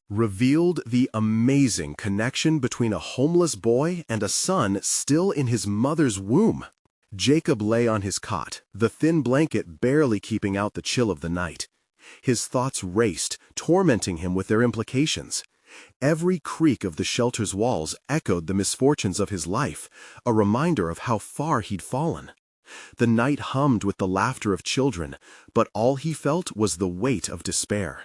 revealed the amazing connection between a homeless boy and a son still in his mother's womb. Jacob lay on his cot, the thin blanket barely keeping out the chill of the night. His thoughts raced, tormenting him with their implications. Every creak of the shelter's walls echoed the misfortunes of his life, a reminder of how far he'd fallen. The night hummed with the laughter of children, but all he felt was the weight of despair.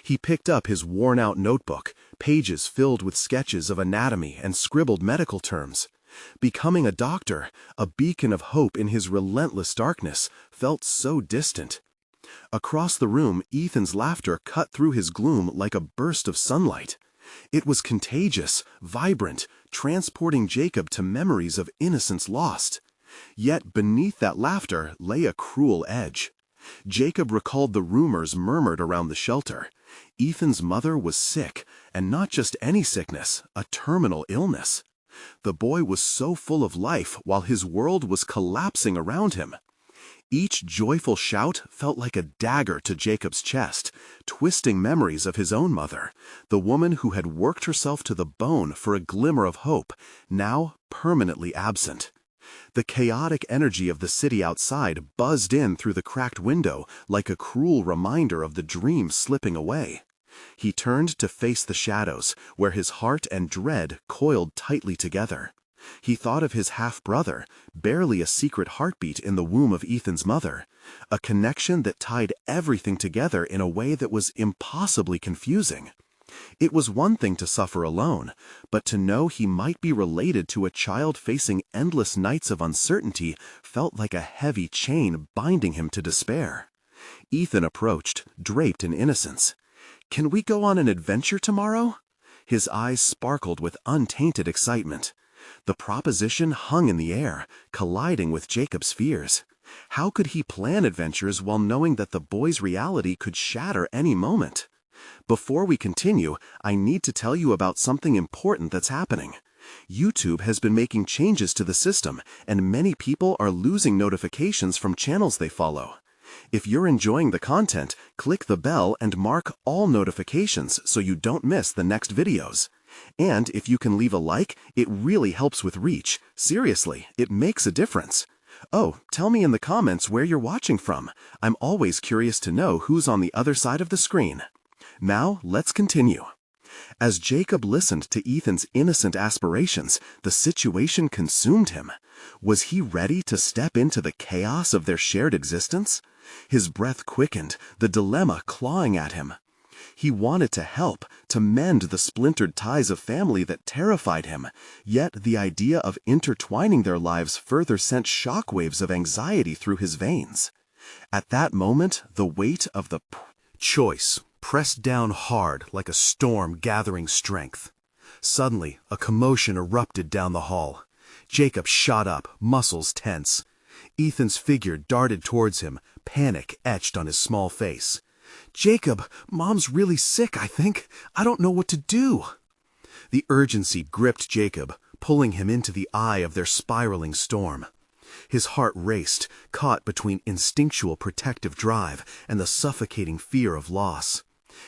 He picked up his worn-out notebook, pages filled with sketches of anatomy and scribbled medical terms. Becoming a doctor, a beacon of hope in his relentless darkness, felt so distant. Across the room, Ethan's laughter cut through his gloom like a burst of sunlight. It was contagious, vibrant, transporting Jacob to memories of innocence lost. Yet beneath that laughter lay a cruel edge. Jacob recalled the rumors murmured around the shelter. Ethan's mother was sick, and not just any sickness, a terminal illness. The boy was so full of life while his world was collapsing around him. Each joyful shout felt like a dagger to Jacob's chest, twisting memories of his own mother, the woman who had worked herself to the bone for a glimmer of hope, now permanently absent. The chaotic energy of the city outside buzzed in through the cracked window like a cruel reminder of the dream slipping away. He turned to face the shadows, where his heart and dread coiled tightly together. He thought of his half-brother, barely a secret heartbeat in the womb of Ethan's mother, a connection that tied everything together in a way that was impossibly confusing. It was one thing to suffer alone, but to know he might be related to a child facing endless nights of uncertainty felt like a heavy chain binding him to despair. Ethan approached, draped in innocence. "Can we go on an adventure tomorrow?" His eyes sparkled with untainted excitement. The proposition hung in the air, colliding with Jacob's fears. How could he plan adventures while knowing that the boy's reality could shatter any moment? Before we continue, I need to tell you about something important that's happening. YouTube has been making changes to the system, and many people are losing notifications from channels they follow. If you're enjoying the content, click the bell and mark all notifications so you don't miss the next videos. And if you can leave a like, it really helps with reach. Seriously, it makes a difference. Oh, tell me in the comments where you're watching from. I'm always curious to know who's on the other side of the screen. Now, let's continue. As Jacob listened to Ethan's innocent aspirations, the situation consumed him. Was he ready to step into the chaos of their shared existence? His breath quickened, the dilemma clawing at him. He wanted to help, to mend the splintered ties of family that terrified him, yet the idea of intertwining their lives further sent shockwaves of anxiety through his veins. At that moment, the weight of the choice pressed down hard like a storm gathering strength. Suddenly, a commotion erupted down the hall. Jacob shot up, muscles tense. Ethan's figure darted towards him, panic etched on his small face. "Jacob, Mom's really sick, I think. I don't know what to do." The urgency gripped Jacob, pulling him into the eye of their spiraling storm. His heart raced, caught between instinctual protective drive and the suffocating fear of loss.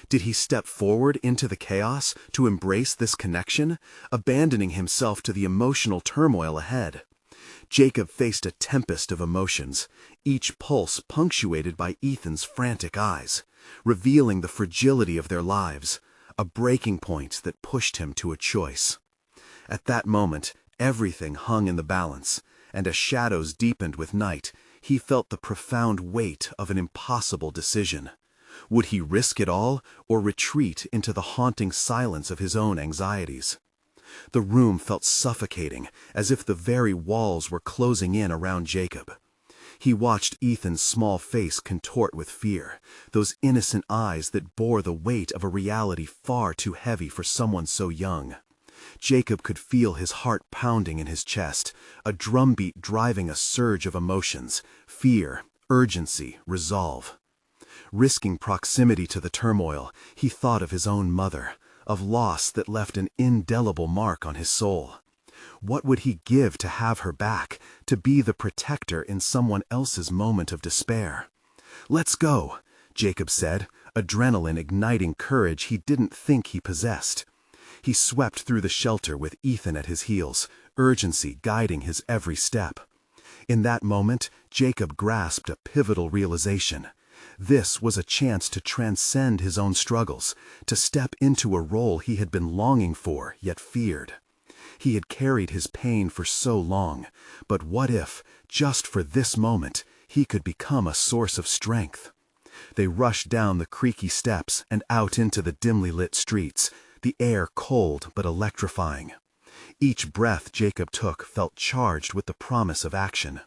Did he step forward into the chaos to embrace this connection, abandoning himself to the emotional turmoil ahead? Jacob faced a tempest of emotions, each pulse punctuated by Ethan's frantic eyes, revealing the fragility of their lives, a breaking point that pushed him to a choice. At that moment, everything hung in the balance, and as shadows deepened with night, he felt the profound weight of an impossible decision. Would he risk it all, or retreat into the haunting silence of his own anxieties? The room felt suffocating, as if the very walls were closing in around Jacob. He watched Ethan's small face contort with fear, those innocent eyes that bore the weight of a reality far too heavy for someone so young. Jacob could feel his heart pounding in his chest, a drumbeat driving a surge of emotions: fear, urgency, resolve. Risking proximity to the turmoil, he thought of his own mother, of loss that left an indelible mark on his soul. What would he give to have her back, to be the protector in someone else's moment of despair? "Let's go," Jacob said, adrenaline igniting courage he didn't think he possessed. He swept through the shelter with Ethan at his heels, urgency guiding his every step. In that moment, Jacob grasped a pivotal realization. This was a chance to transcend his own struggles, to step into a role he had been longing for yet feared. He had carried his pain for so long, but what if, just for this moment, he could become a source of strength? They rushed down the creaky steps and out into the dimly lit streets, the air cold but electrifying. Each breath Jacob took felt charged with the promise of action.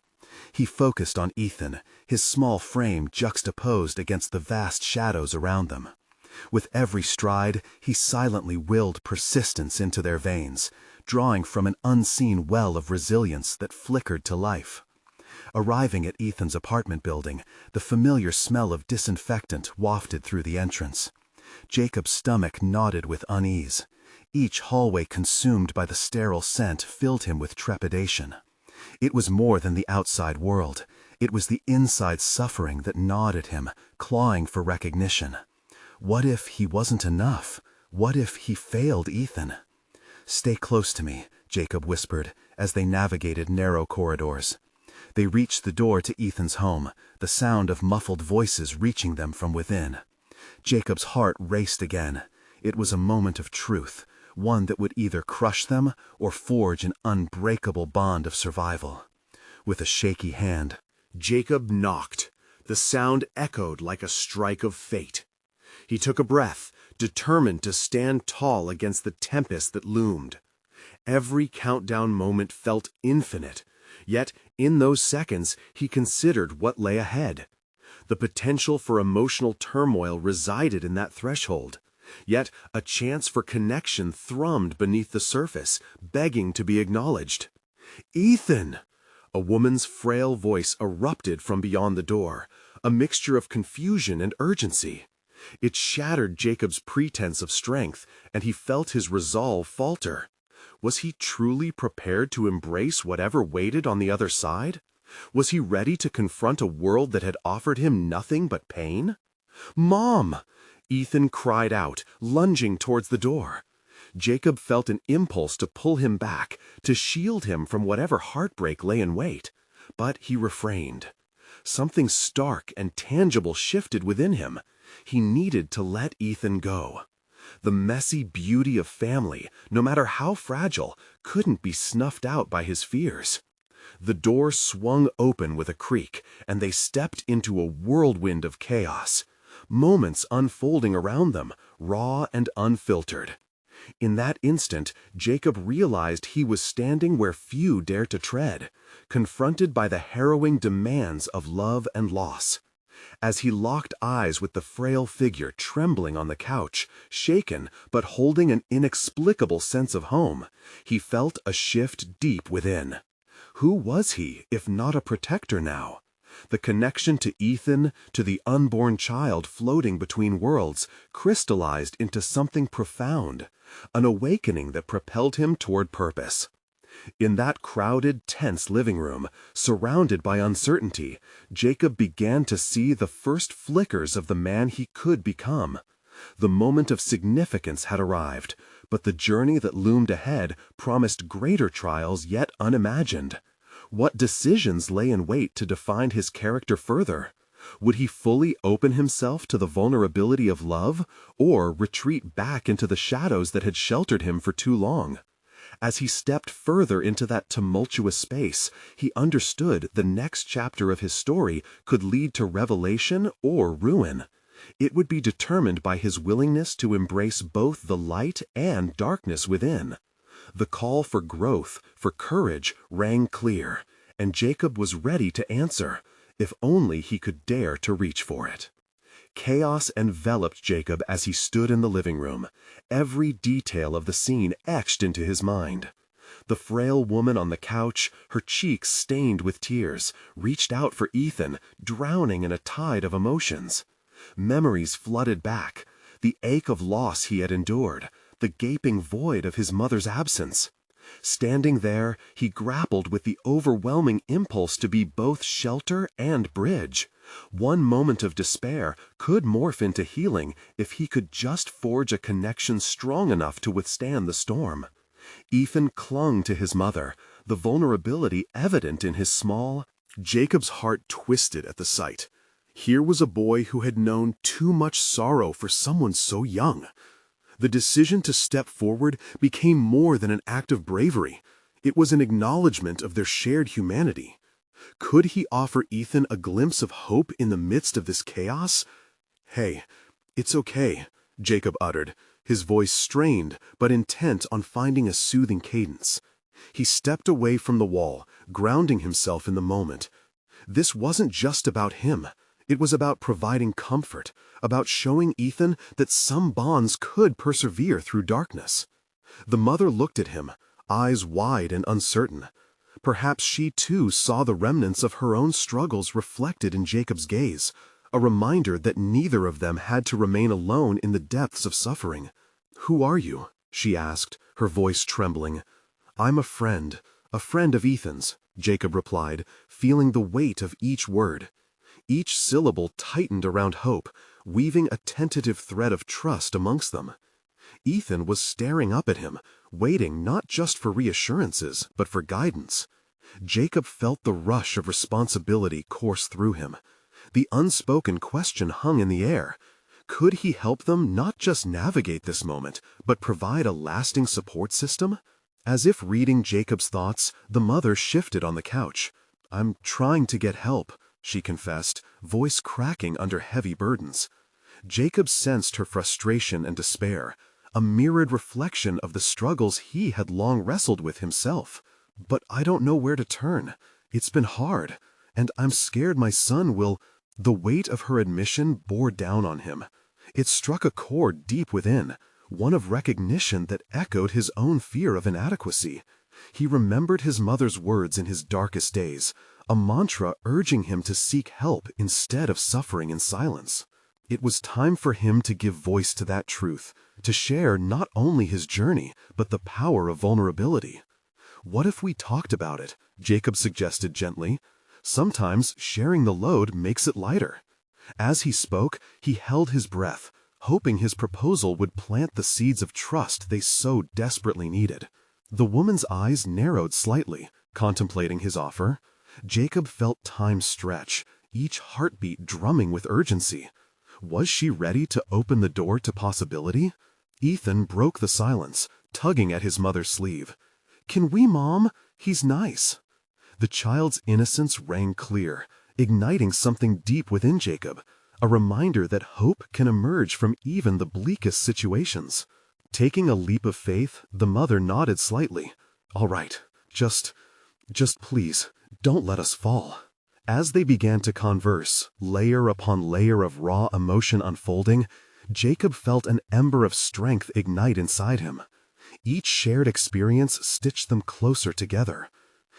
He focused on Ethan, his small frame juxtaposed against the vast shadows around them. With every stride, he silently willed persistence into their veins, drawing from an unseen well of resilience that flickered to life. Arriving at Ethan's apartment building, the familiar smell of disinfectant wafted through the entrance. Jacob's stomach knotted with unease. Each hallway consumed by the sterile scent filled him with trepidation. It was more than the outside world. It was the inside suffering that gnawed at him, clawing for recognition. What if he wasn't enough? What if he failed Ethan? "Stay close to me," Jacob whispered, as they navigated narrow corridors. They reached the door to Ethan's home, the sound of muffled voices reaching them from within. Jacob's heart raced again. It was a moment of truth, one that would either crush them or forge an unbreakable bond of survival. With a shaky hand, Jacob knocked. The sound echoed like a strike of fate. He took a breath, determined to stand tall against the tempest that loomed. Every countdown moment felt infinite, yet in those seconds he considered what lay ahead. The potential for emotional turmoil resided in that threshold, yet a chance for connection thrummed beneath the surface, begging to be acknowledged. "Ethan!" A woman's frail voice erupted from beyond the door, a mixture of confusion and urgency. It shattered Jacob's pretense of strength, and he felt his resolve falter. Was he truly prepared to embrace whatever waited on the other side? Was he ready to confront a world that had offered him nothing but pain? "Mom!" Ethan cried out, lunging towards the door. Jacob felt an impulse to pull him back, to shield him from whatever heartbreak lay in wait, but he refrained. Something stark and tangible shifted within him. He needed to let Ethan go. The messy beauty of family, no matter how fragile, couldn't be snuffed out by his fears. The door swung open with a creak, and they stepped into a whirlwind of chaos. Moments unfolding around them, raw and unfiltered. In that instant, Jacob realized he was standing where few dare to tread, confronted by the harrowing demands of love and loss. As he locked eyes with the frail figure trembling on the couch, shaken but holding an inexplicable sense of home, he felt a shift deep within. Who was he, if not a protector now? The connection to Ethan, to the unborn child floating between worlds, crystallized into something profound, an awakening that propelled him toward purpose. In that crowded, tense living room, surrounded by uncertainty, Jacob began to see the first flickers of the man he could become. The moment of significance had arrived, but the journey that loomed ahead promised greater trials yet unimagined. What decisions lay in wait to define his character further? Would he fully open himself to the vulnerability of love, or retreat back into the shadows that had sheltered him for too long? As he stepped further into that tumultuous space, he understood the next chapter of his story could lead to revelation or ruin. It would be determined by his willingness to embrace both the light and darkness within. The call for growth, for courage, rang clear, and Jacob was ready to answer, if only he could dare to reach for it. Chaos enveloped Jacob as he stood in the living room, every detail of the scene etched into his mind. The frail woman on the couch, her cheeks stained with tears, reached out for Ethan, drowning in a tide of emotions. Memories flooded back, the ache of loss he had endured, the gaping void of his mother's absence. Standing there, he grappled with the overwhelming impulse to be both shelter and bridge, One moment of despair could morph into healing if he could just forge a connection strong enough to withstand the storm. Ethan clung to his mother, the vulnerability evident in his small. Jacob's heart twisted at the sight. Here was a boy who had known too much sorrow for someone so young. The decision to step forward became more than an act of bravery. It was an acknowledgement of their shared humanity. Could he offer Ethan a glimpse of hope in the midst of this chaos? "Hey, it's okay," Jacob uttered, his voice strained but intent on finding a soothing cadence. He stepped away from the wall, grounding himself in the moment. This wasn't just about him. It was about providing comfort, about showing Ethan that some bonds could persevere through darkness. The mother looked at him, eyes wide and uncertain. Perhaps she too saw the remnants of her own struggles reflected in Jacob's gaze, a reminder that neither of them had to remain alone in the depths of suffering. "Who are you?" she asked, her voice trembling. "I'm a friend of Ethan's," Jacob replied, feeling the weight of each word. Each syllable tightened around hope, weaving a tentative thread of trust amongst them. Ethan was staring up at him, waiting not just for reassurances, but for guidance. Jacob felt the rush of responsibility course through him. The unspoken question hung in the air. Could he help them not just navigate this moment, but provide a lasting support system? As if reading Jacob's thoughts, the mother shifted on the couch. "I'm trying to get help," she confessed, voice cracking under heavy burdens. Jacob sensed her frustration and despair, a mirrored reflection of the struggles he had long wrestled with himself. "But I don't know where to turn. It's been hard, and I'm scared my son will—" The weight of her admission bore down on him. It struck a chord deep within, one of recognition that echoed his own fear of inadequacy. He remembered his mother's words in his darkest days, a mantra urging him to seek help instead of suffering in silence. It was time for him to give voice to that truth, to share not only his journey, but the power of vulnerability. "What if we talked about it?" Jacob suggested gently. "Sometimes sharing the load makes it lighter." As he spoke, he held his breath, hoping his proposal would plant the seeds of trust they so desperately needed. The woman's eyes narrowed slightly, contemplating his offer. Jacob felt time stretch, each heartbeat drumming with urgency. Was she ready to open the door to possibility? Ethan broke the silence, tugging at his mother's sleeve. "Can we, Mom? He's nice." The child's innocence rang clear, igniting something deep within Jacob, a reminder that hope can emerge from even the bleakest situations. Taking a leap of faith, the mother nodded slightly. "All right, just please, don't let us fall." As they began to converse, layer upon layer of raw emotion unfolding, Jacob felt an ember of strength ignite inside him. Each shared experience stitched them closer together.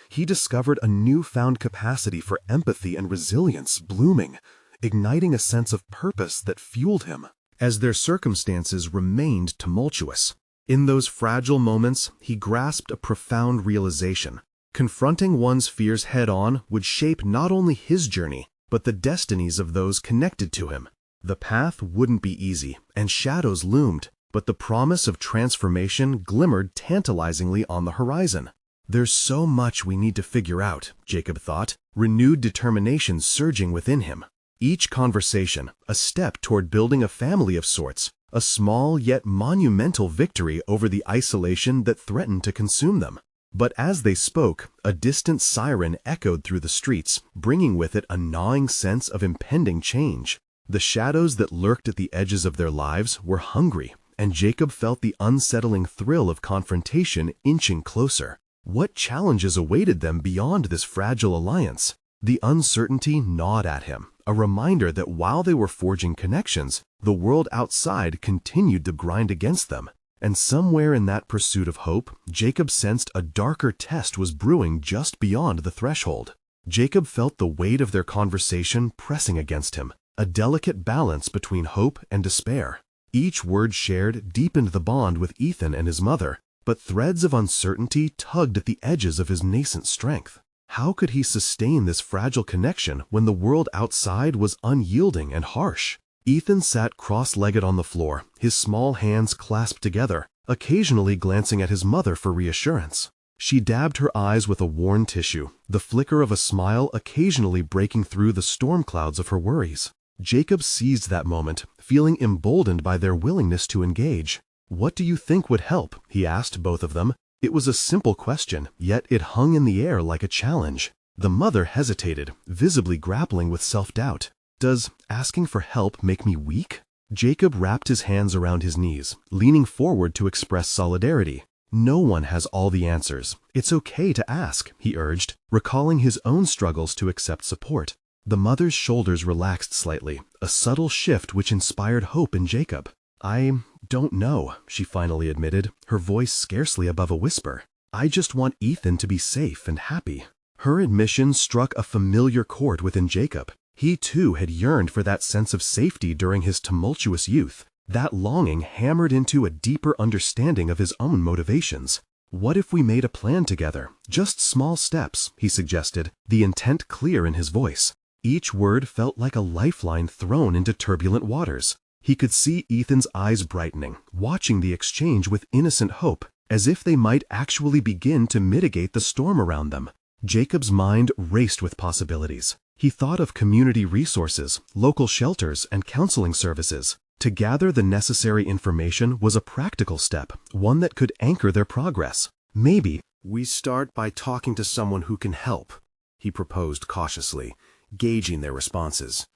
He discovered a newfound capacity for empathy and resilience blooming, igniting a sense of purpose that fueled him. As their circumstances remained tumultuous, in those fragile moments he grasped a profound realization. Confronting one's fears head-on would shape not only his journey, but the destinies of those connected to him. The path wouldn't be easy, and shadows loomed, but the promise of transformation glimmered tantalizingly on the horizon. "There's so much we need to figure out," Jacob thought, renewed determination surging within him. Each conversation, a step toward building a family of sorts, a small yet monumental victory over the isolation that threatened to consume them. But as they spoke, a distant siren echoed through the streets, bringing with it a gnawing sense of impending change. The shadows that lurked at the edges of their lives were hungry, and Jacob felt the unsettling thrill of confrontation inching closer. What challenges awaited them beyond this fragile alliance? The uncertainty gnawed at him, a reminder that while they were forging connections, the world outside continued to grind against them. And somewhere in that pursuit of hope, Jacob sensed a darker test was brewing just beyond the threshold. Jacob felt the weight of their conversation pressing against him, a delicate balance between hope and despair. Each word shared deepened the bond with Ethan and his mother, but threads of uncertainty tugged at the edges of his nascent strength. How could he sustain this fragile connection when the world outside was unyielding and harsh? Ethan sat cross-legged on the floor, his small hands clasped together, occasionally glancing at his mother for reassurance. She dabbed her eyes with a worn tissue, the flicker of a smile occasionally breaking through the storm clouds of her worries. Jacob seized that moment, feeling emboldened by their willingness to engage. "What do you think would help?" he asked both of them. It was a simple question, yet it hung in the air like a challenge. The mother hesitated, visibly grappling with self-doubt. "Does asking for help make me weak?" Jacob wrapped his hands around his knees, leaning forward to express solidarity. "No one has all the answers. It's okay to ask," he urged, recalling his own struggles to accept support. The mother's shoulders relaxed slightly, a subtle shift which inspired hope in Jacob. "I don't know," she finally admitted, her voice scarcely above a whisper. "I just want Ethan to be safe and happy." Her admission struck a familiar chord within Jacob. He too had yearned for that sense of safety during his tumultuous youth. That longing hammered into a deeper understanding of his own motivations. "What if we made a plan together? Just small steps," he suggested, the intent clear in his voice. Each word felt like a lifeline thrown into turbulent waters. He could see Ethan's eyes brightening, watching the exchange with innocent hope, as if they might actually begin to mitigate the storm around them. Jacob's mind raced with possibilities. He thought of community resources, local shelters, and counseling services. To gather the necessary information was a practical step, one that could anchor their progress. "Maybe we start by talking to someone who can help," he proposed cautiously, gauging their responses.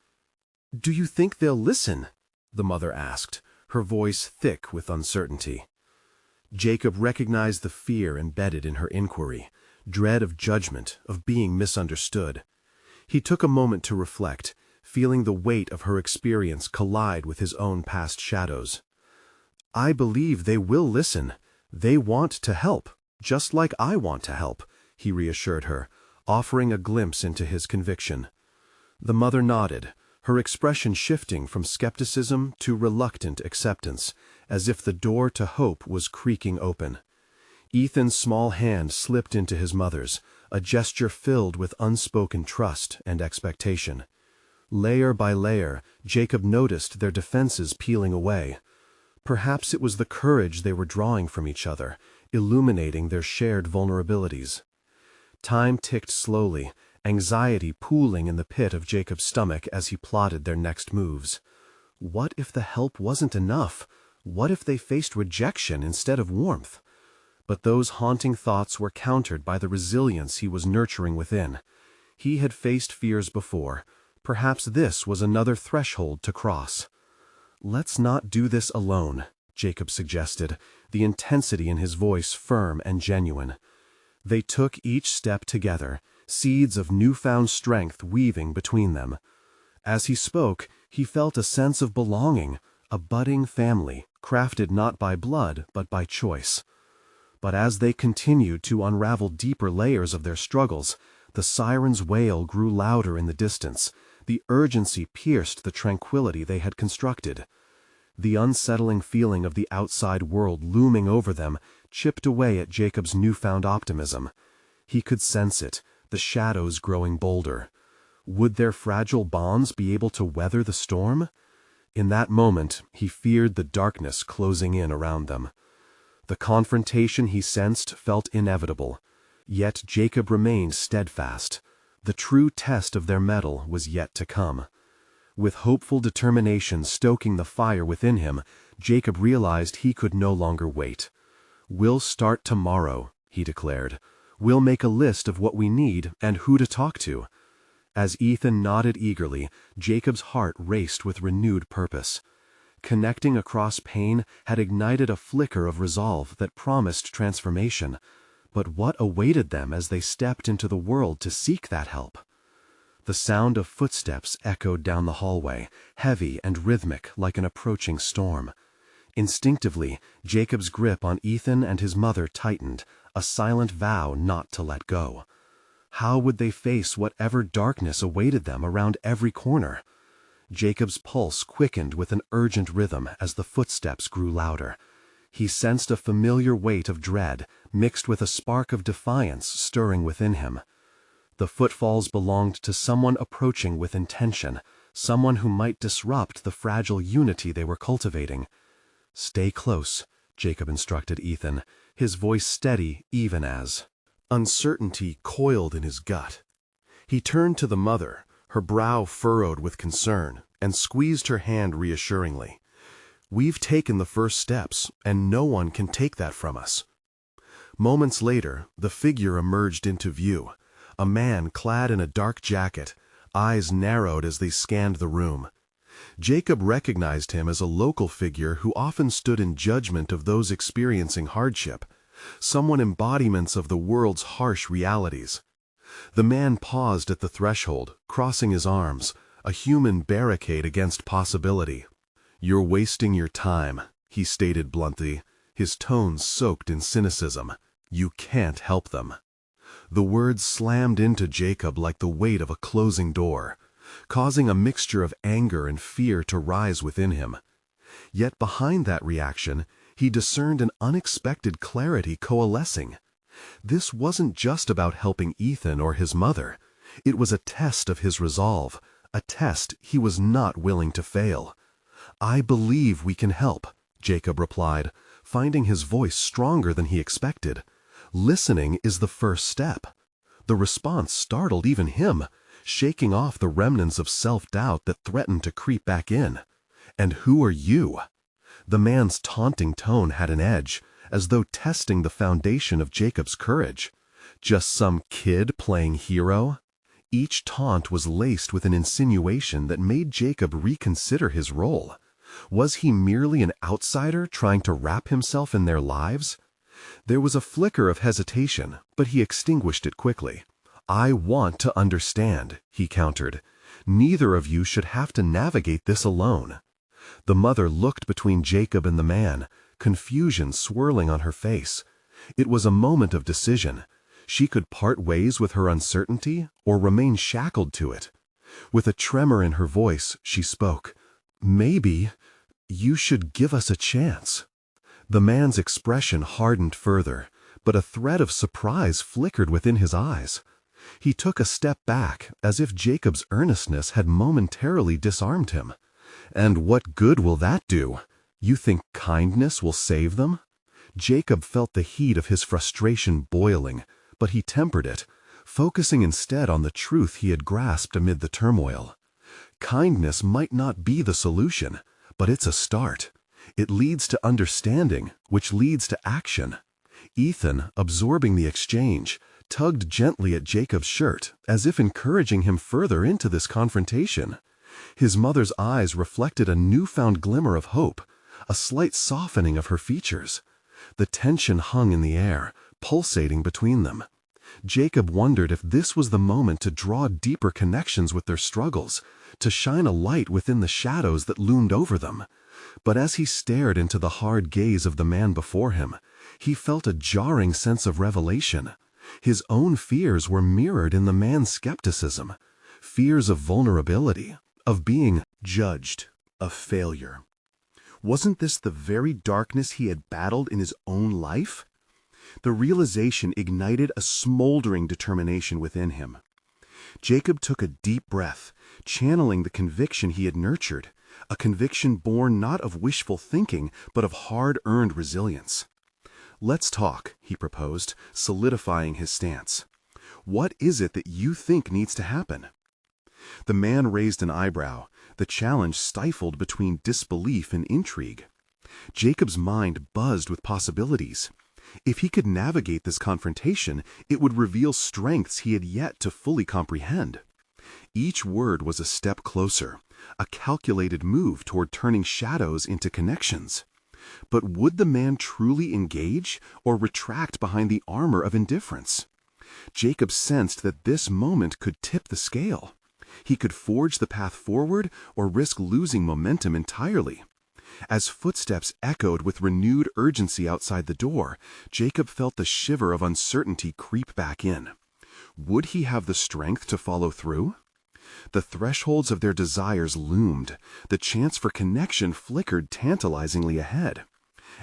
"Do you think they'll listen?" the mother asked, her voice thick with uncertainty. Jacob recognized the fear embedded in her inquiry, dread of judgment, of being misunderstood. He took a moment to reflect, feeling the weight of her experience collide with his own past shadows. "I believe they will listen. They want to help, just like I want to help," he reassured her, offering a glimpse into his conviction. The mother nodded, her expression shifting from skepticism to reluctant acceptance, as if the door to hope was creaking open. Ethan's small hand slipped into his mother's, a gesture filled with unspoken trust and expectation. Layer by layer, Jacob noticed their defenses peeling away. Perhaps it was the courage they were drawing from each other, illuminating their shared vulnerabilities. Time ticked slowly, anxiety pooling in the pit of Jacob's stomach as he plotted their next moves. What if the help wasn't enough? What if they faced rejection instead of warmth? But those haunting thoughts were countered by the resilience he was nurturing within. He had faced fears before. Perhaps this was another threshold to cross. "Let's not do this alone," Jacob suggested, the intensity in his voice firm and genuine. They took each step together, seeds of newfound strength weaving between them. As he spoke, he felt a sense of belonging, a budding family, crafted not by blood but by choice. But as they continued to unravel deeper layers of their struggles, the siren's wail grew louder in the distance. The urgency pierced the tranquility they had constructed. The unsettling feeling of the outside world looming over them chipped away at Jacob's newfound optimism. He could sense it, the shadows growing bolder. Would their fragile bonds be able to weather the storm? In that moment, he feared the darkness closing in around them. The confrontation he sensed felt inevitable. Yet Jacob remained steadfast. The true test of their mettle was yet to come. With hopeful determination stoking the fire within him, Jacob realized he could no longer wait. "We'll start tomorrow," he declared. "We'll make a list of what we need and who to talk to." As Ethan nodded eagerly, Jacob's heart raced with renewed purpose. Connecting across pain had ignited a flicker of resolve that promised transformation. But what awaited them as they stepped into the world to seek that help? The sound of footsteps echoed down the hallway, heavy and rhythmic like an approaching storm. Instinctively, Jacob's grip on Ethan and his mother tightened, a silent vow not to let go. How would they face whatever darkness awaited them around every corner? Jacob's pulse quickened with an urgent rhythm as the footsteps grew louder. He sensed a familiar weight of dread, mixed with a spark of defiance stirring within him. The footfalls belonged to someone approaching with intention, someone who might disrupt the fragile unity they were cultivating. "Stay close," Jacob instructed Ethan, his voice steady even as uncertainty coiled in his gut. He turned to the mother, her brow furrowed with concern, and squeezed her hand reassuringly. "We've taken the first steps, and no one can take that from us." Moments later, the figure emerged into view, a man clad in a dark jacket, eyes narrowed as they scanned the room. Jacob recognized him as a local figure who often stood in judgment of those experiencing hardship, someone embodiments of the world's harsh realities. The man paused at the threshold, crossing his arms, a human barricade against possibility. "You're wasting your time," he stated bluntly, his tones soaked in cynicism. "You can't help them." The words slammed into Jacob like the weight of a closing door, causing a mixture of anger and fear to rise within him. Yet behind that reaction, he discerned an unexpected clarity coalescing. This wasn't just about helping Ethan or his mother. It was a test of his resolve, a test he was not willing to fail. "I believe we can help," Jacob replied, finding his voice stronger than he expected. "Listening is the first step." The response startled even him, shaking off the remnants of self-doubt that threatened to creep back in. "And who are you?" The man's taunting tone had an edge, as though testing the foundation of Jacob's courage. Just some kid playing hero? Each taunt was laced with an insinuation that made Jacob reconsider his role. Was he merely an outsider trying to wrap himself in their lives? There was a flicker of hesitation, but he extinguished it quickly. "I want to understand," he countered. "Neither of you should have to navigate this alone." The mother looked between Jacob and the man, confusion swirling on her face. It was a moment of decision. She could part ways with her uncertainty or remain shackled to it. With a tremor in her voice, she spoke. "Maybe you should give us a chance." The man's expression hardened further, but a thread of surprise flickered within his eyes. He took a step back, as if Jacob's earnestness had momentarily disarmed him. "And what good will that do? You think kindness will save them?" Jacob felt the heat of his frustration boiling, but he tempered it, focusing instead on the truth he had grasped amid the turmoil. Kindness might not be the solution, but it's a start. It leads to understanding, which leads to action. Ethan, absorbing the exchange, tugged gently at Jacob's shirt, as if encouraging him further into this confrontation. His mother's eyes reflected a newfound glimmer of hope, a slight softening of her features. The tension hung in the air, pulsating between them. Jacob wondered if this was the moment to draw deeper connections with their struggles, to shine a light within the shadows that loomed over them. But as he stared into the hard gaze of the man before him, he felt a jarring sense of revelation. His own fears were mirrored in the man's skepticism, fears of vulnerability, of being judged, of failure. Wasn't this the very darkness he had battled in his own life? The realization ignited a smoldering determination within him. Jacob took a deep breath, channeling the conviction he had nurtured, a conviction born not of wishful thinking, but of hard-earned resilience. "Let's talk," he proposed, solidifying his stance. "What is it that you think needs to happen?" The man raised an eyebrow, the challenge stifled between disbelief and intrigue. Jacob's mind buzzed with possibilities. If he could navigate this confrontation, it would reveal strengths he had yet to fully comprehend. Each word was a step closer, a calculated move toward turning shadows into connections. But would the man truly engage or retract behind the armor of indifference? Jacob sensed that this moment could tip the scale. He could forge the path forward or risk losing momentum entirely. As footsteps echoed with renewed urgency outside the door, Jacob felt the shiver of uncertainty creep back in. Would he have the strength to follow through? The thresholds of their desires loomed. The chance for connection flickered tantalizingly ahead.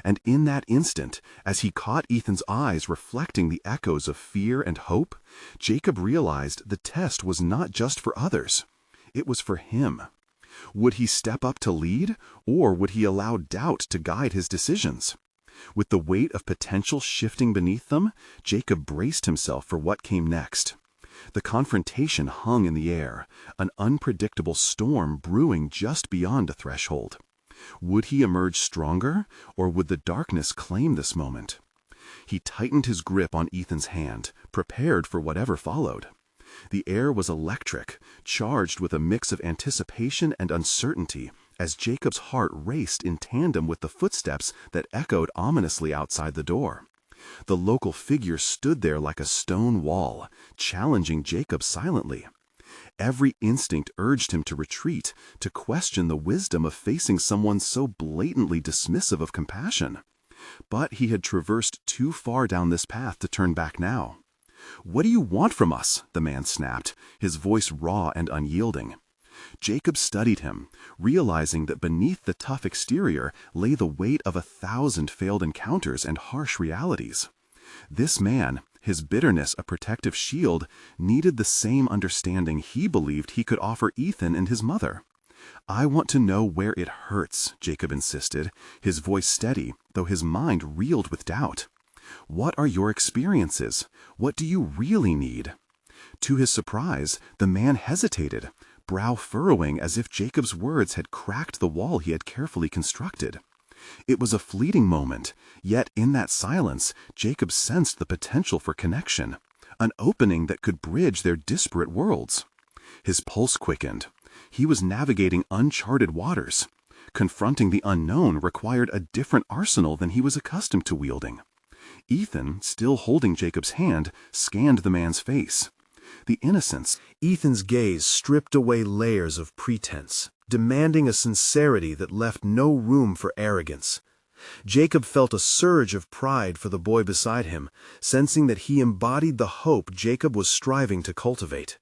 And in that instant, as he caught Ethan's eyes reflecting the echoes of fear and hope, Jacob realized the test was not just for others. It was for him. Would he step up to lead, or would he allow doubt to guide his decisions? With the weight of potential shifting beneath them, Jacob braced himself for what came next. The confrontation hung in the air, an unpredictable storm brewing just beyond a threshold. Would he emerge stronger, or would the darkness claim this moment? He tightened his grip on Ethan's hand, prepared for whatever followed. The air was electric, charged with a mix of anticipation and uncertainty, as Jacob's heart raced in tandem with the footsteps that echoed ominously outside the door. The local figure stood there like a stone wall, challenging Jacob silently. Every instinct urged him to retreat, to question the wisdom of facing someone so blatantly dismissive of compassion. But he had traversed too far down this path to turn back now. "What do you want from us?" the man snapped, his voice raw and unyielding. Jacob studied him, realizing that beneath the tough exterior lay the weight of 1,000 failed encounters and harsh realities. This man, his bitterness a protective shield, needed the same understanding he believed he could offer Ethan and his mother. "I want to know where it hurts," Jacob insisted, his voice steady, though his mind reeled with doubt. "What are your experiences? What do you really need?" To his surprise, the man hesitated, brow furrowing as if Jacob's words had cracked the wall he had carefully constructed. It was a fleeting moment, yet in that silence, Jacob sensed the potential for connection, an opening that could bridge their disparate worlds. His pulse quickened. He was navigating uncharted waters. Confronting the unknown required a different arsenal than he was accustomed to wielding. Ethan, still holding Jacob's hand, scanned the man's face. The innocence. Ethan's gaze stripped away layers of pretense, demanding a sincerity that left no room for arrogance. Jacob felt a surge of pride for the boy beside him, sensing that he embodied the hope Jacob was striving to cultivate.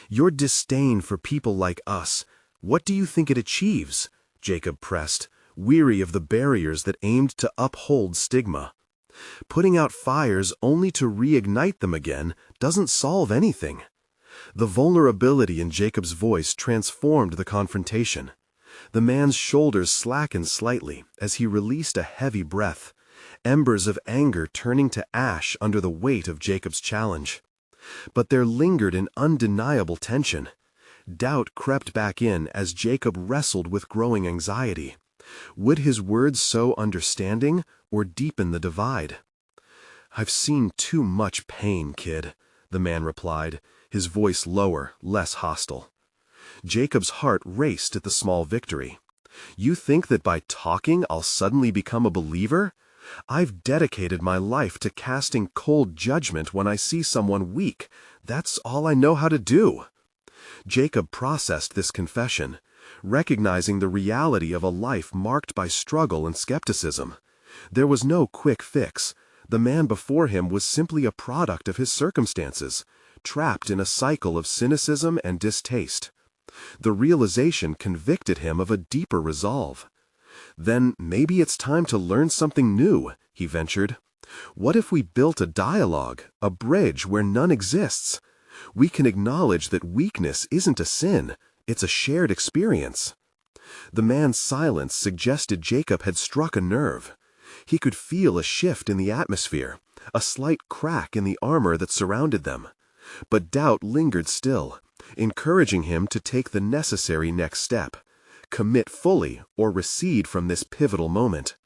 "Your disdain for people like us, what do you think it achieves?" Jacob pressed, weary of the barriers that aimed to uphold stigma. "Putting out fires only to reignite them again doesn't solve anything." The vulnerability in Jacob's voice transformed the confrontation. The man's shoulders slackened slightly as he released a heavy breath, embers of anger turning to ash under the weight of Jacob's challenge. But there lingered an undeniable tension. Doubt crept back in as Jacob wrestled with growing anxiety. Would his words sow understanding or deepen the divide? "I've seen too much pain, kid," the man replied, his voice lower, less hostile. Jacob's heart raced at the small victory. "You think that by talking I'll suddenly become a believer? I've dedicated my life to casting cold judgment when I see someone weak. That's all I know how to do." Jacob processed this confession, recognizing the reality of a life marked by struggle and skepticism. There was no quick fix. The man before him was simply a product of his circumstances, trapped in a cycle of cynicism and distaste. The realization convicted him of a deeper resolve. "Then maybe it's time to learn something new," he ventured. "What if we built a dialogue, a bridge where none exists? We can acknowledge that weakness isn't a sin, it's a shared experience." The man's silence suggested Jacob had struck a nerve. He could feel a shift in the atmosphere, a slight crack in the armor that surrounded them. But doubt lingered still, encouraging him to take the necessary next step, commit fully or recede from this pivotal moment.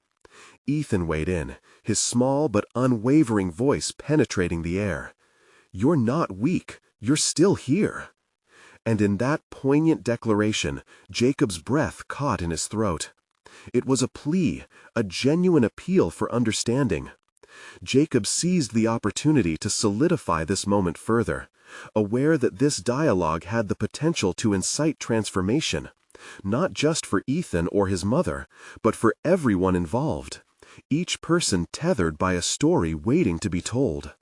Ethan weighed in, his small but unwavering voice penetrating the air. "You're not weak, you're still here." And in that poignant declaration, Jacob's breath caught in his throat. It was a plea, a genuine appeal for understanding. Jacob seized the opportunity to solidify this moment further, aware that this dialogue had the potential to incite transformation, not just for Ethan or his mother, but for everyone involved, each person tethered by a story waiting to be told.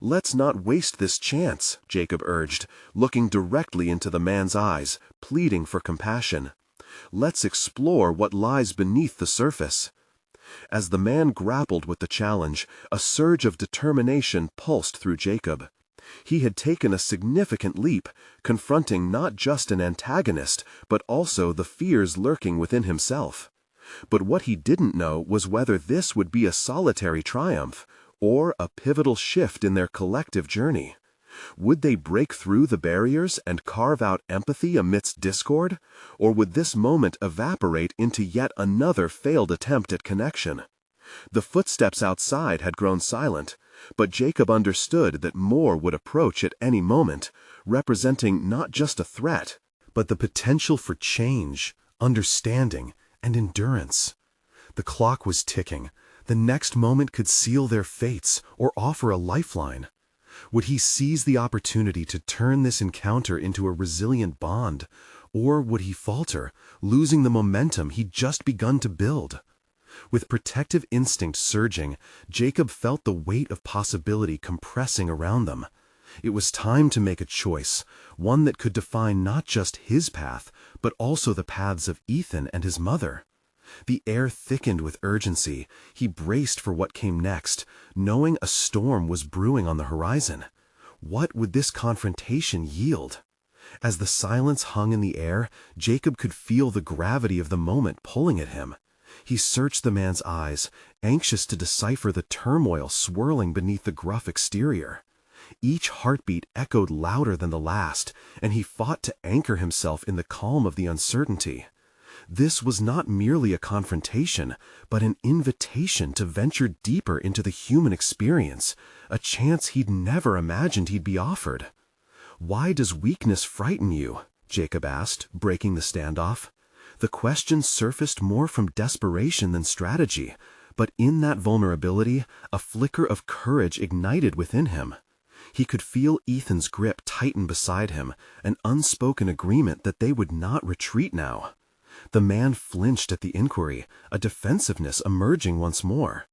"Let's not waste this chance," Jacob urged, looking directly into the man's eyes, pleading for compassion. "Let's explore what lies beneath the surface." As the man grappled with the challenge, a surge of determination pulsed through Jacob. He had taken a significant leap, confronting not just an antagonist, but also the fears lurking within himself. But what he didn't know was whether this would be a solitary triumph, or a pivotal shift in their collective journey. Would they break through the barriers and carve out empathy amidst discord? Or would this moment evaporate into yet another failed attempt at connection? The footsteps outside had grown silent, but Jacob understood that more would approach at any moment, representing not just a threat, but the potential for change, understanding, and endurance. The clock was ticking. The next moment could seal their fates or offer a lifeline. Would he seize the opportunity to turn this encounter into a resilient bond, or would he falter, losing the momentum he'd just begun to build? With protective instinct surging, Jacob felt the weight of possibility compressing around them. It was time to make a choice, one that could define not just his path, but also the paths of Ethan and his mother. The air thickened with urgency. He braced for what came next, knowing a storm was brewing on the horizon. What would this confrontation yield? As the silence hung in the air, Jacob could feel the gravity of the moment pulling at him. He searched the man's eyes, anxious to decipher the turmoil swirling beneath the gruff exterior. Each heartbeat echoed louder than the last, and he fought to anchor himself in the calm of the uncertainty. This was not merely a confrontation, but an invitation to venture deeper into the human experience, a chance he'd never imagined he'd be offered. "Why does weakness frighten you?" Jacob asked, breaking the standoff. The question surfaced more from desperation than strategy, but in that vulnerability, a flicker of courage ignited within him. He could feel Ethan's grip tighten beside him, an unspoken agreement that they would not retreat now. The man flinched at the inquiry, a defensiveness emerging once more.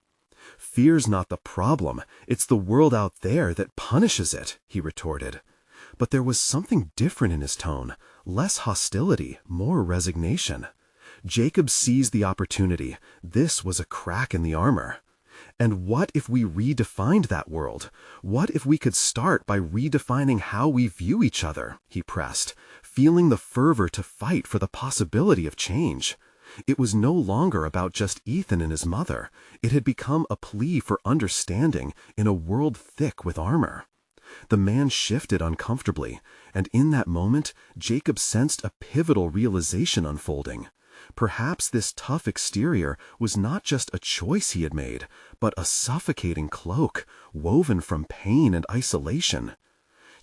"Fear's not the problem, it's the world out there that punishes it," he retorted. But there was something different in his tone, less hostility, more resignation. Jacob seized the opportunity. This was a crack in the armor. And what if we redefined that world? What if we could start by redefining how we view each other? He pressed, feeling the fervor to fight for the possibility of change. It was no longer about just Ethan and his mother. It had become a plea for understanding in a world thick with armor. The man shifted uncomfortably, and in that moment, Jacob sensed a pivotal realization unfolding. Perhaps this tough exterior was not just a choice he had made, but a suffocating cloak, woven from pain and isolation.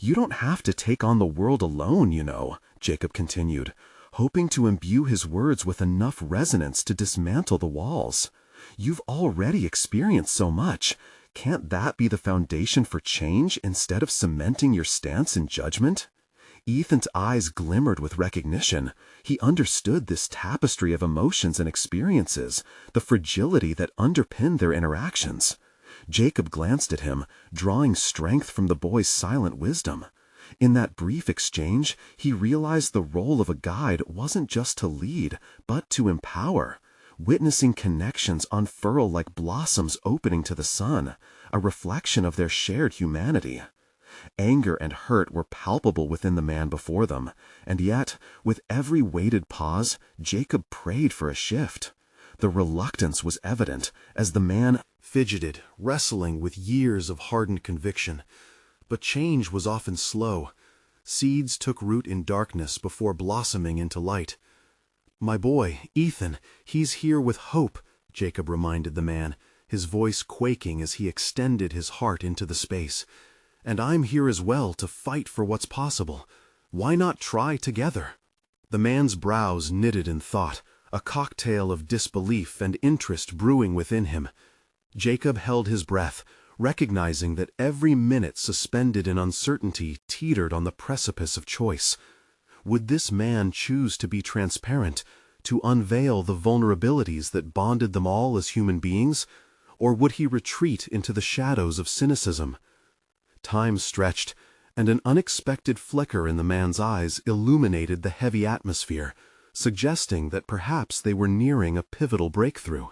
"You don't have to take on the world alone, you know," Jacob continued, hoping to imbue his words with enough resonance to dismantle the walls. "You've already experienced so much. Can't that be the foundation for change instead of cementing your stance in judgment?" Ethan's eyes glimmered with recognition. He understood this tapestry of emotions and experiences, the fragility that underpinned their interactions. Jacob glanced at him, drawing strength from the boy's silent wisdom. In that brief exchange, he realized the role of a guide wasn't just to lead, but to empower. Witnessing connections unfurl like blossoms opening to the sun, a reflection of their shared humanity. Anger and hurt were palpable within the man before them, and yet, with every waited pause, Jacob prayed for a shift. The reluctance was evident as the man fidgeted, wrestling with years of hardened conviction. But change was often slow. Seeds took root in darkness before blossoming into light. "My boy, Ethan, he's here with hope," Jacob reminded the man, his voice quaking as he extended his heart into the space. "And I'm here as well to fight for what's possible. Why not try together?" The man's brows knitted in thought, a cocktail of disbelief and interest brewing within him. Jacob held his breath, recognizing that every minute suspended in uncertainty teetered on the precipice of choice. Would this man choose to be transparent, to unveil the vulnerabilities that bonded them all as human beings, or would he retreat into the shadows of cynicism? Time stretched, and an unexpected flicker in the man's eyes illuminated the heavy atmosphere, suggesting that perhaps they were nearing a pivotal breakthrough.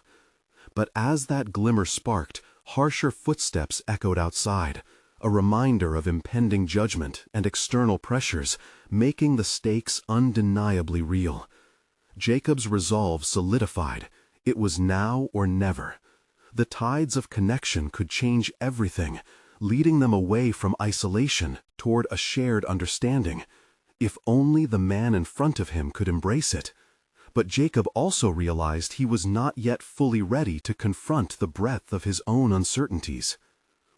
But as that glimmer sparked, harsher footsteps echoed outside, a reminder of impending judgment and external pressures, making the stakes undeniably real. Jacob's resolve solidified. It was now or never. The tides of connection could change everything, leading them away from isolation toward a shared understanding. If only the man in front of him could embrace it. But Jacob also realized he was not yet fully ready to confront the breadth of his own uncertainties.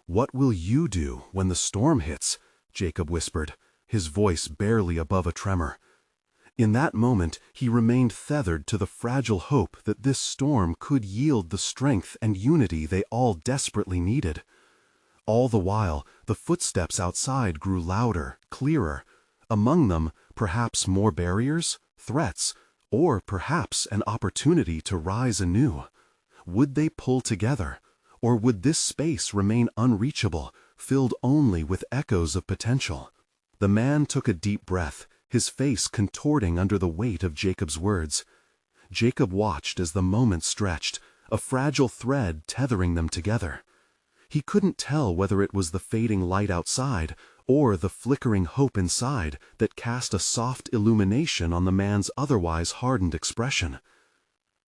"What will you do when the storm hits?" Jacob whispered, his voice barely above a tremor. In that moment, he remained tethered to the fragile hope that this storm could yield the strength and unity they all desperately needed. All the while, the footsteps outside grew louder, clearer. Among them, perhaps more barriers, threats, or perhaps an opportunity to rise anew. Would they pull together, or would this space remain unreachable, filled only with echoes of potential? The man took a deep breath, his face contorting under the weight of Jacob's words. Jacob watched as the moment stretched, a fragile thread tethering them together. He couldn't tell whether it was the fading light outside or the flickering hope inside that cast a soft illumination on the man's otherwise hardened expression.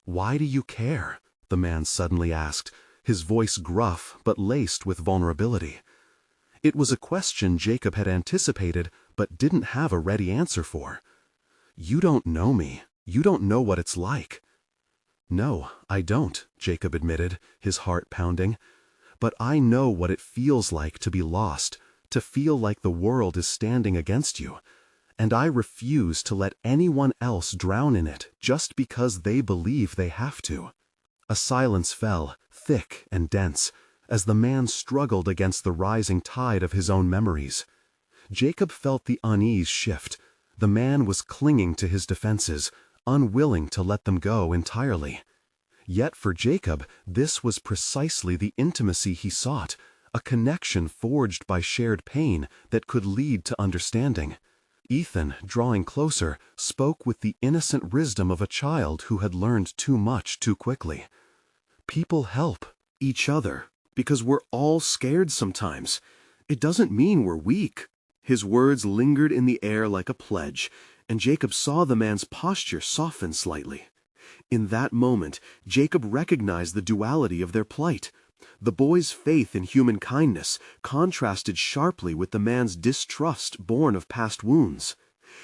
"Why do you care?" the man suddenly asked, his voice gruff but laced with vulnerability. It was a question Jacob had anticipated but didn't have a ready answer for. "You don't know me. You don't know what it's like." "No, I don't," Jacob admitted, his heart pounding. "But I know what it feels like to be lost, to feel like the world is standing against you. And I refuse to let anyone else drown in it just because they believe they have to." A silence fell, thick and dense, as the man struggled against the rising tide of his own memories. Jacob felt the unease shift. The man was clinging to his defenses, unwilling to let them go entirely. Yet for Jacob, this was precisely the intimacy he sought, a connection forged by shared pain that could lead to understanding. Ethan, drawing closer, spoke with the innocent wisdom of a child who had learned too much too quickly. "People help each other because we're all scared sometimes. It doesn't mean we're weak." His words lingered in the air like a pledge, and Jacob saw the man's posture soften slightly. In that moment, Jacob recognized the duality of their plight. The boy's faith in human kindness contrasted sharply with the man's distrust born of past wounds.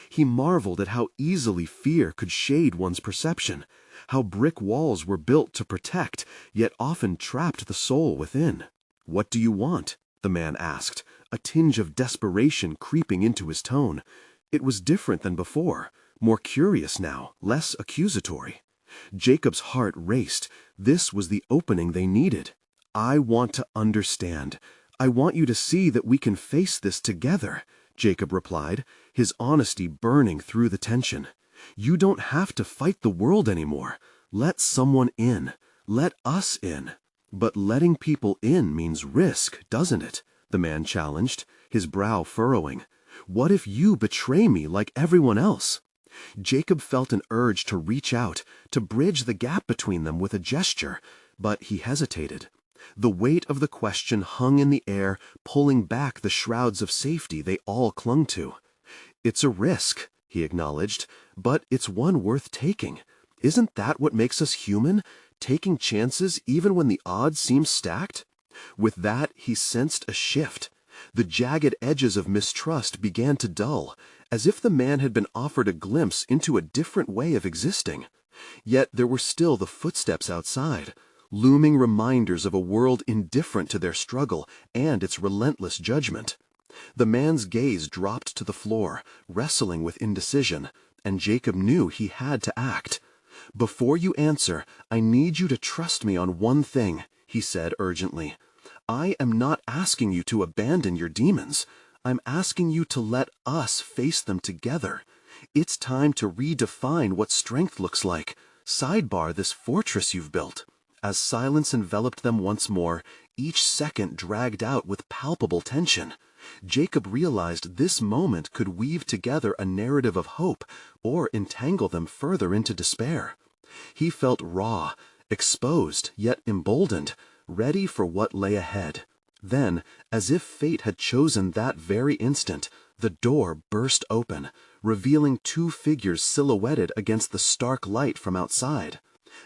He marveled at how easily fear could shade one's perception, how brick walls were built to protect, yet often trapped the soul within. "What do you want?" the man asked, a tinge of desperation creeping into his tone. It was different than before, more curious now, less accusatory. Jacob's heart raced. This was the opening they needed. "I want to understand. I want you to see that we can face this together," Jacob replied, his honesty burning through the tension. "You don't have to fight the world anymore. Let someone in. Let us in." "But letting people in means risk, doesn't it?" the man challenged, his brow furrowing. "What if you betray me like everyone else?" Jacob felt an urge to reach out, to bridge the gap between them with a gesture, but he hesitated. The weight of the question hung in the air, pulling back the shrouds of safety they all clung to. "It's a risk," he acknowledged, "but it's one worth taking. Isn't that what makes us human? Taking chances even when the odds seem stacked?" With that, he sensed a shift. The jagged edges of mistrust began to dull, as if the man had been offered a glimpse into a different way of existing. Yet there were still the footsteps outside, looming reminders of a world indifferent to their struggle and its relentless judgment. The man's gaze dropped to the floor, wrestling with indecision, and Jacob knew he had to act. "Before you answer, I need you to trust me on one thing," he said urgently. "I am not asking you to abandon your demons. I'm asking you to let us face them together. It's time to redefine what strength looks like. Sidebar this fortress you've built." As silence enveloped them once more, each second dragged out with palpable tension. Jacob realized this moment could weave together a narrative of hope or entangle them further into despair. He felt raw, exposed yet emboldened, ready for what lay ahead. Then, as if fate had chosen that very instant, the door burst open, revealing two figures silhouetted against the stark light from outside.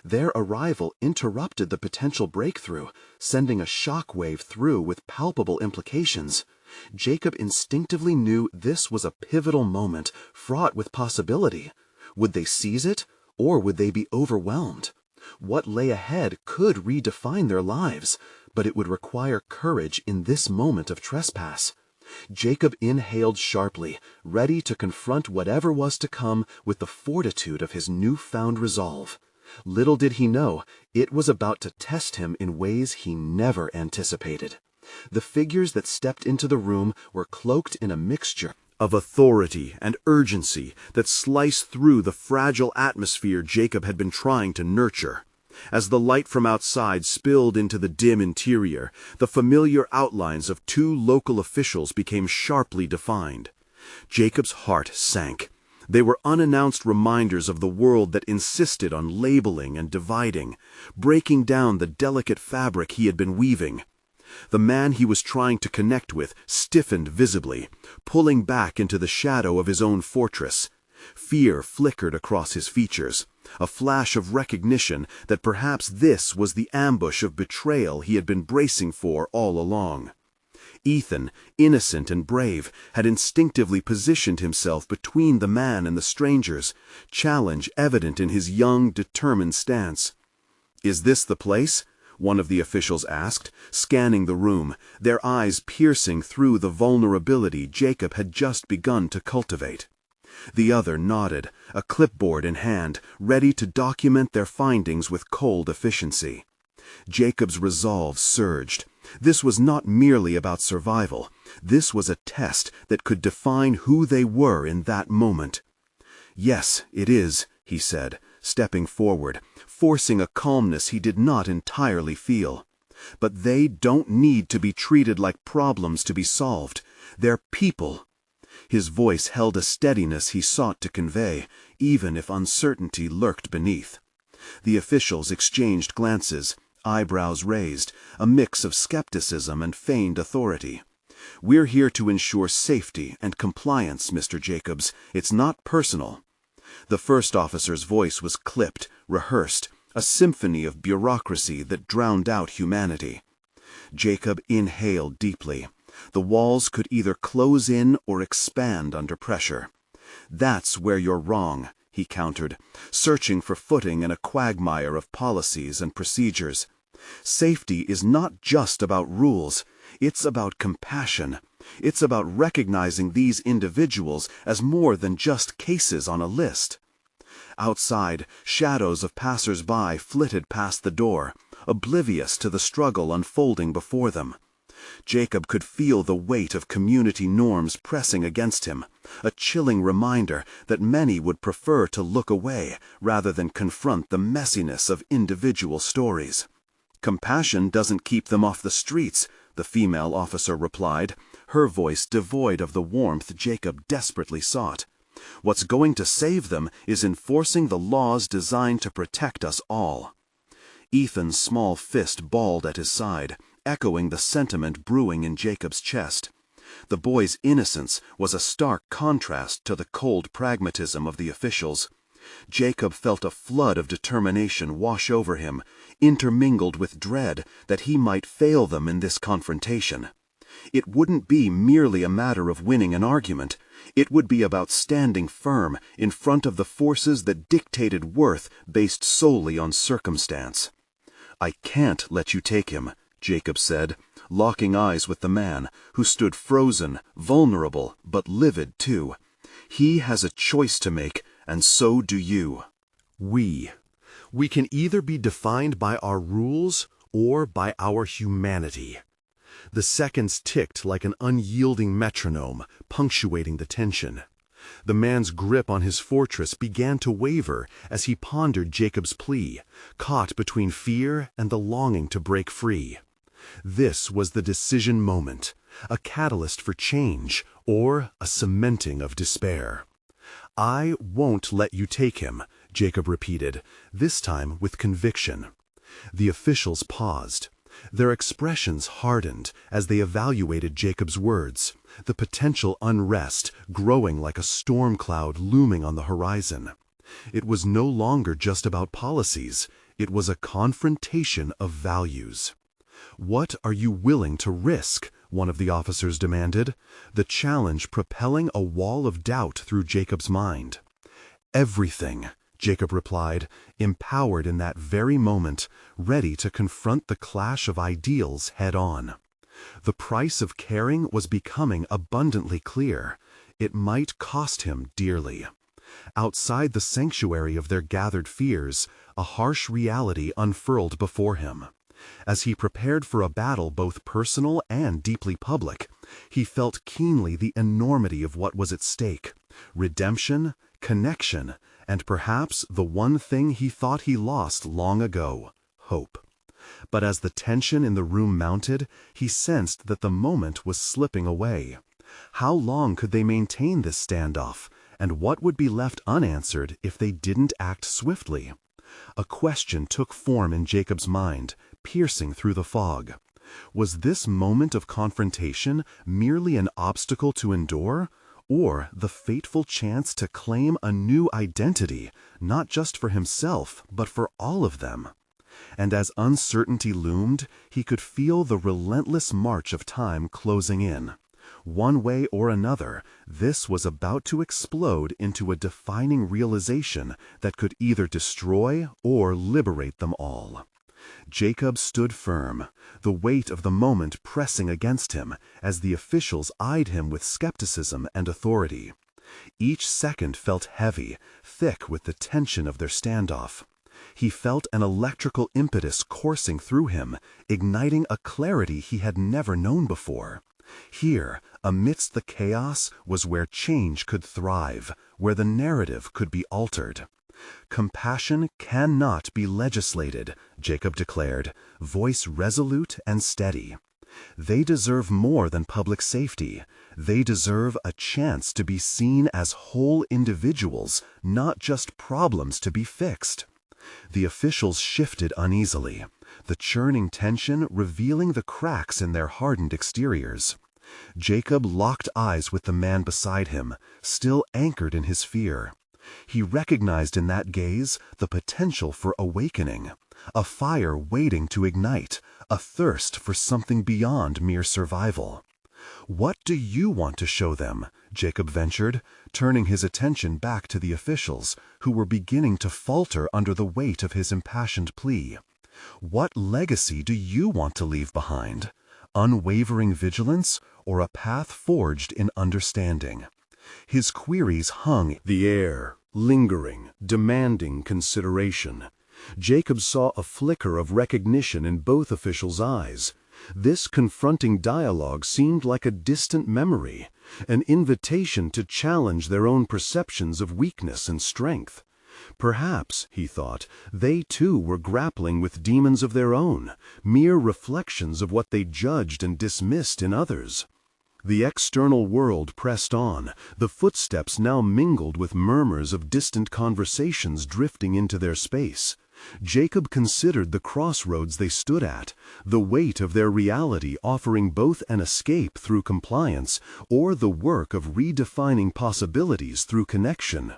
Their arrival interrupted the potential breakthrough, sending a shock wave through with palpable implications. Jacob instinctively knew this was a pivotal moment, fraught with possibility. Would they seize it, or would they be overwhelmed? What lay ahead could redefine their lives, but it would require courage in this moment of trespass. Jacob inhaled sharply, ready to confront whatever was to come with the fortitude of his newfound resolve. Little did he know, it was about to test him in ways he never anticipated. The figures that stepped into the room were cloaked in a mixture of authority and urgency that sliced through the fragile atmosphere Jacob had been trying to nurture. As the light from outside spilled into the dim interior, the familiar outlines of two local officials became sharply defined. Jacob's heart sank. They were unannounced reminders of the world that insisted on labeling and dividing, breaking down the delicate fabric he had been weaving. The man he was trying to connect with stiffened visibly, pulling back into the shadow of his own fortress. Fear flickered across his features, a flash of recognition that perhaps this was the ambush of betrayal he had been bracing for all along. Ethan, innocent and brave, had instinctively positioned himself between the man and the strangers, challenge evident in his young, determined stance. "Is this the place?" one of the officials asked, scanning the room, their eyes piercing through the vulnerability Jacob had just begun to cultivate. The other nodded, a clipboard in hand, ready to document their findings with cold efficiency. Jacob's resolve surged. This was not merely about survival. This was a test that could define who they were in that moment. "Yes, it is," he said, stepping forward, forcing a calmness he did not entirely feel. "But they don't need to be treated like problems to be solved. They're people." His voice held a steadiness he sought to convey, even if uncertainty lurked beneath. The officials exchanged glances, eyebrows raised, a mix of skepticism and feigned authority. "We're here to ensure safety and compliance, Mr. Jacobs. It's not personal." The first officer's voice was clipped, rehearsed, a symphony of bureaucracy that drowned out humanity. Jacob inhaled deeply. The walls could either close in or expand under pressure. "That's where you're wrong," he countered, searching for footing in a quagmire of policies and procedures. "Safety is not just about rules. It's about compassion. It's about recognizing these individuals as more than just cases on a list." Outside, shadows of passers-by flitted past the door, oblivious to the struggle unfolding before them. Jacob could feel the weight of community norms pressing against him, a chilling reminder that many would prefer to look away rather than confront the messiness of individual stories. "Compassion doesn't keep them off the streets," the female officer replied, her voice devoid of the warmth Jacob desperately sought. "What's going to save them is enforcing the laws designed to protect us all." Ethan's small fist balled at his side, echoing the sentiment brewing in Jacob's chest. The boy's innocence was a stark contrast to the cold pragmatism of the officials. Jacob felt a flood of determination wash over him, intermingled with dread that he might fail them in this confrontation. It wouldn't be merely a matter of winning an argument. It would be about standing firm in front of the forces that dictated worth based solely on circumstance. "I can't let you take him," Jacob said, locking eyes with the man, who stood frozen, vulnerable, but livid too. "He has a choice to make, and so do you." We can either be defined by our rules or by our humanity. The seconds ticked like an unyielding metronome, punctuating the tension. The man's grip on his fortress began to waver as he pondered Jacob's plea, caught between fear and the longing to break free. This was the decision moment, a catalyst for change or a cementing of despair. "I won't let you take him," Jacob repeated, this time with conviction. The officials paused. Their expressions hardened as they evaluated Jacob's words, the potential unrest growing like a storm cloud looming on the horizon. It was no longer just about policies. It was a confrontation of values. "What are you willing to risk?" one of the officers demanded, the challenge propelling a wall of doubt through Jacob's mind. "Everything," Jacob replied, empowered in that very moment, ready to confront the clash of ideals head-on. The price of caring was becoming abundantly clear. It might cost him dearly. Outside the sanctuary of their gathered fears, a harsh reality unfurled before him. As he prepared for a battle both personal and deeply public, he felt keenly the enormity of what was at stake: redemption, connection, and perhaps the one thing he thought he lost long ago: hope. But as the tension in the room mounted, he sensed that the moment was slipping away. How long could they maintain this standoff, and what would be left unanswered if they didn't act swiftly? A question took form in Jacob's mind, piercing through the fog. Was this moment of confrontation merely an obstacle to endure, or the fateful chance to claim a new identity, not just for himself, but for all of them? And as uncertainty loomed, he could feel the relentless march of time closing in. One way or another, this was about to explode into a defining realization that could either destroy or liberate them all. Jacob stood firm, the weight of the moment pressing against him as the officials eyed him with skepticism and authority. Each second felt heavy, thick with the tension of their standoff. He felt an electrical impetus coursing through him, igniting a clarity he had never known before. Here, amidst the chaos, was where change could thrive, where the narrative could be altered. "Compassion cannot be legislated," Jacob declared, voice resolute and steady. "They deserve more than public safety. They deserve a chance to be seen as whole individuals, not just problems to be fixed." The officials shifted uneasily, the churning tension revealing the cracks in their hardened exteriors. Jacob locked eyes with the man beside him, still anchored in his fear. He recognized in that gaze the potential for awakening, a fire waiting to ignite, a thirst for something beyond mere survival. "What do you want to show them?" Jacob ventured, turning his attention back to the officials, who were beginning to falter under the weight of his impassioned plea. "What legacy do you want to leave behind? Unwavering vigilance, or a path forged in understanding?" His queries hung the air, lingering, demanding consideration. Jacob saw a flicker of recognition in both officials' eyes. This confronting dialogue seemed like a distant memory, an invitation to challenge their own perceptions of weakness and strength. Perhaps, he thought, they too were grappling with demons of their own, mere reflections of what they judged and dismissed in others. The external world pressed on, the footsteps now mingled with murmurs of distant conversations drifting into their space. Jacob considered the crossroads they stood at, the weight of their reality offering both an escape through compliance or the work of redefining possibilities through connection.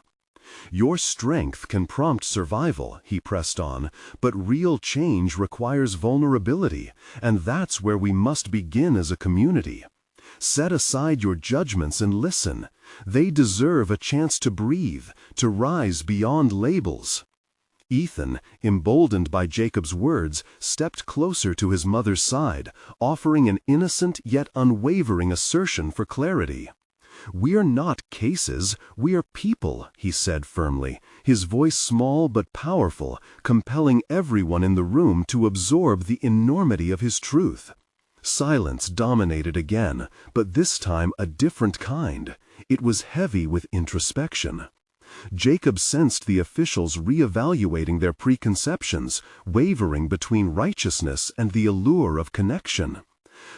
"Your strength can prompt survival," he pressed on, "but real change requires vulnerability, and that's where we must begin as a community. Set aside your judgments and listen. They deserve a chance to breathe, to rise beyond labels." Ethan, emboldened by Jacob's words, stepped closer to his mother's side, offering an innocent yet unwavering assertion for clarity. "We're not cases, we're people," he said firmly, his voice small but powerful, compelling everyone in the room to absorb the enormity of his truth. Silence dominated again, but this time a different kind. It was heavy with introspection. Jacob sensed the officials reevaluating their preconceptions, wavering between righteousness and the allure of connection.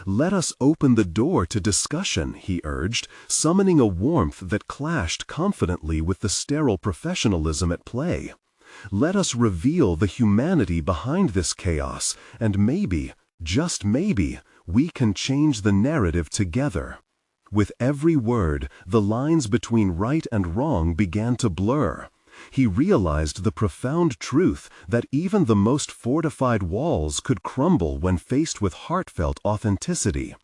"Let us open the door to discussion," he urged, summoning a warmth that clashed confidently with the sterile professionalism at play. Let us reveal the humanity behind this chaos, and maybe, just maybe, we can change the narrative together." With every word, the lines between right and wrong began to blur. He realized the profound truth that even the most fortified walls could crumble when faced with heartfelt authenticity.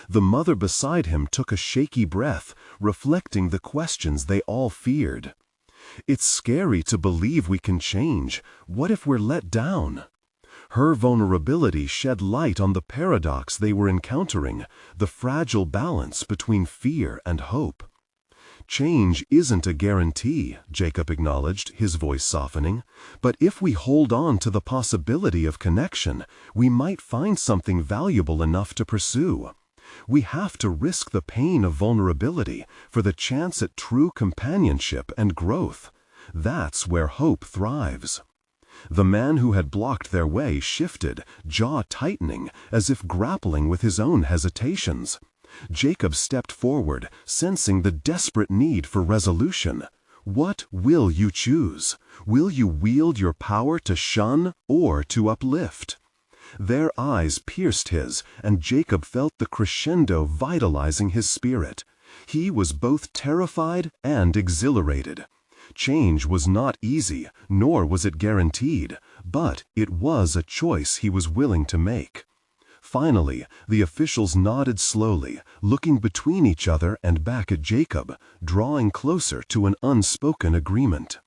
The mother beside him took a shaky breath, reflecting the questions they all feared. "It's scary to believe we can change. What if we're let down?" Her vulnerability shed light on the paradox they were encountering, the fragile balance between fear and hope. "Change isn't a guarantee," Jacob acknowledged, his voice softening. "But if we hold on to the possibility of connection, we might find something valuable enough to pursue. We have to risk the pain of vulnerability for the chance at true companionship and growth. That's where hope thrives." The man who had blocked their way shifted, jaw tightening, as if grappling with his own hesitations. Jacob stepped forward, sensing the desperate need for resolution. "What will you choose? Will you wield your power to shun or to uplift?" Their eyes pierced his, and Jacob felt the crescendo vitalizing his spirit. He was both terrified and exhilarated. Change was not easy, nor was it guaranteed, but it was a choice he was willing to make. Finally, the officials nodded slowly, looking between each other and back at Jacob, drawing closer to an unspoken agreement.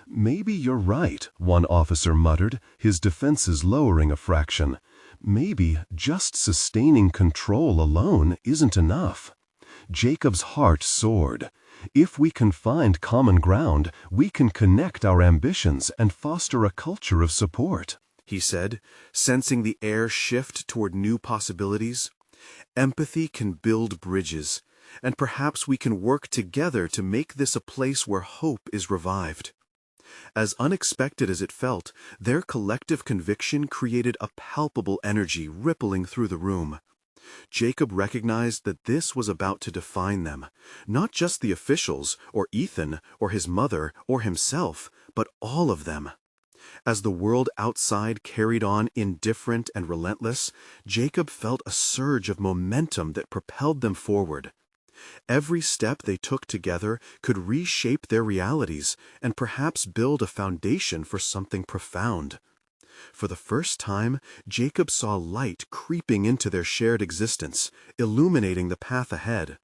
"Maybe you're right," one officer muttered, his defenses lowering a fraction. "Maybe just sustaining control alone isn't enough." Jacob's heart soared. "If we can find common ground, we can connect our ambitions and foster a culture of support," he said, sensing the air shift toward new possibilities. "Empathy can build bridges, and perhaps we can work together to make this a place where hope is revived." As unexpected as it felt, their collective conviction created a palpable energy rippling through the room. Jacob recognized that this was about to define them, not just the officials, or Ethan, or his mother, or himself, but all of them. As the world outside carried on indifferent and relentless, Jacob felt a surge of momentum that propelled them forward. Every step they took together could reshape their realities and perhaps build a foundation for something profound. For the first time, Jacob saw light creeping into their shared existence, illuminating the path ahead.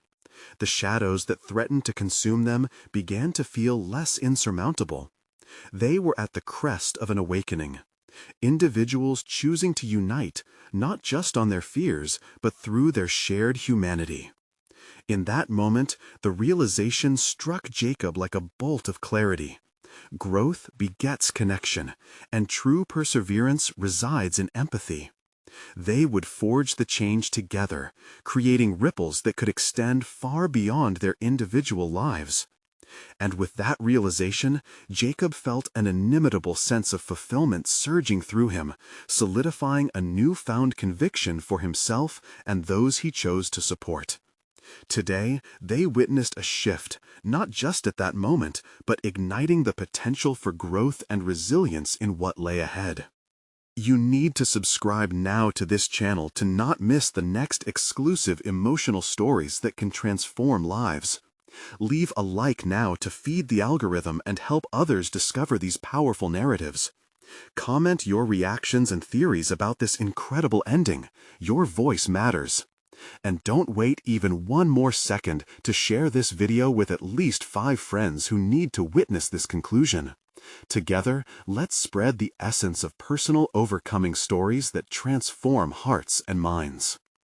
The shadows that threatened to consume them began to feel less insurmountable. They were at the crest of an awakening. Individuals choosing to unite, not just on their fears, but through their shared humanity. In that moment, the realization struck Jacob like a bolt of clarity. Growth begets connection, and true perseverance resides in empathy. They would forge the change together, creating ripples that could extend far beyond their individual lives. And with that realization, Jacob felt an inimitable sense of fulfillment surging through him, solidifying a newfound conviction for himself and those he chose to support. Today, they witnessed a shift, not just at that moment, but igniting the potential for growth and resilience in what lay ahead. You need to subscribe now to this channel to not miss the next exclusive emotional stories that can transform lives. Leave a like now to feed the algorithm and help others discover these powerful narratives. Comment your reactions and theories about this incredible ending. Your voice matters. And don't wait even one more second to share this video with at least 5 friends who need to witness this conclusion. Together, let's spread the essence of personal overcoming stories that transform hearts and minds.